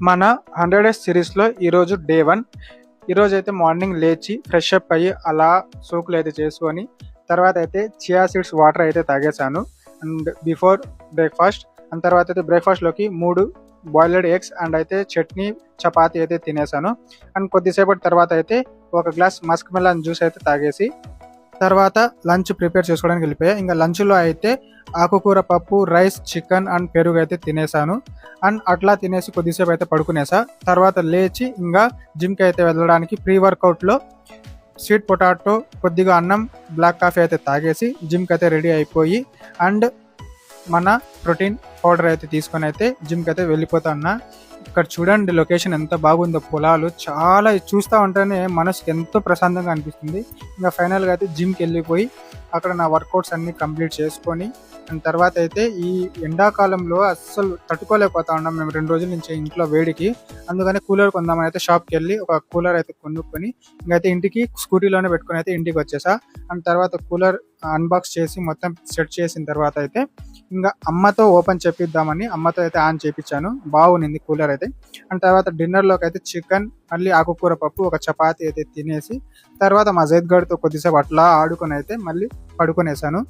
మన 100 డేస్ సిరీస్లో ఈరోజు డే 1. ఈరోజు అయితే మార్నింగ్ లేచి ఫ్రెష్ అప్ అయ్యి అలా సోకులు అయితే చేసుకొని తర్వాత అయితే చియా సీడ్స్ వాటర్ అయితే తాగేశాను అండ్ బిఫోర్ బ్రేక్ఫాస్ట్. అండ్ తర్వాత అయితే బ్రేక్ఫాస్ట్లోకి 3 బాయిల్డ్ ఎగ్స్ అండ్ అయితే చట్నీ చపాతీ అయితే తినేసాను. అండ్ కొద్దిసేపటి తర్వాత అయితే ఒక గ్లాస్ మస్క్ మెలన్ జ్యూస్ అయితే తాగేసి తర్వాత లంచ్ ప్రిపేర్ చేసుకోవడానికి వెళ్ళిపోయా. ఇంకా లంచ్లో అయితే ఆకుకూర పప్పు, రైస్, చికెన్ అండ్ పెరుగు అయితే తినేసాను. అండ్ అట్లా తినేసి కొద్దిసేపు అయితే పడుకునేసా. తర్వాత లేచి ఇంకా జిమ్కి అయితే వెళ్ళడానికి ప్రీ వర్కౌట్లో స్వీట్ పొటాటో, కొద్దిగా అన్నం, బ్లాక్ కాఫీ అయితే తాగేసి జిమ్కి అయితే రెడీ అయిపోయి అండ్ మన ప్రోటీన్ పౌడర్ అయితే తీసుకొని అయితే జిమ్కి అయితే వెళ్ళిపోతా ఉన్నా. ఇక్కడ చూడండి లొకేషన్ ఎంత బాగుందో, పొలాలు చాలా చూస్తూ ఉంటేనే మనసుకి ఎంతో ప్రశాంతంగా అనిపిస్తుంది. ఇంకా ఫైనల్గా అయితే జిమ్కి వెళ్ళిపోయి అక్కడ నా వర్కౌట్స్ అన్నీ కంప్లీట్ చేసుకొని అండ్ తర్వాత అయితే ఈ ఎండాకాలంలో అస్సలు తట్టుకోలేకపోతా ఉన్నాం మేము 2 రోజుల నుంచి ఇంట్లో వేడికి. అందుకని కూలర్ కొందామని అయితే షాప్కి వెళ్ళి ఒక కూలర్ అయితే కొనుక్కొని ఇంకైతే ఇంటికి స్కూటీలోనే పెట్టుకొని అయితే ఇంటికి వచ్చేసా. అండ్ తర్వాత కూలర్ అన్బాక్స్ చేసి మొత్తం సెట్ చేసిన తర్వాత అయితే ఇంకా అమ్మతో ఓపెన్ చేపిద్దామని అమ్మతో అయితే ఆన్ చేయించాను. బాగుంది కూలర్ అయితే. అండ్ తర్వాత డిన్నర్లోకి అయితే చికెన్, మళ్ళీ ఆకుకూర పప్పు, ఒక చపాతీ అయితే తినేసి తర్వాత మా జైద్ గడ్తో కొద్దిసేపు అట్లా ఆడుకొని అయితే మళ్ళీ పడుకునేసాను.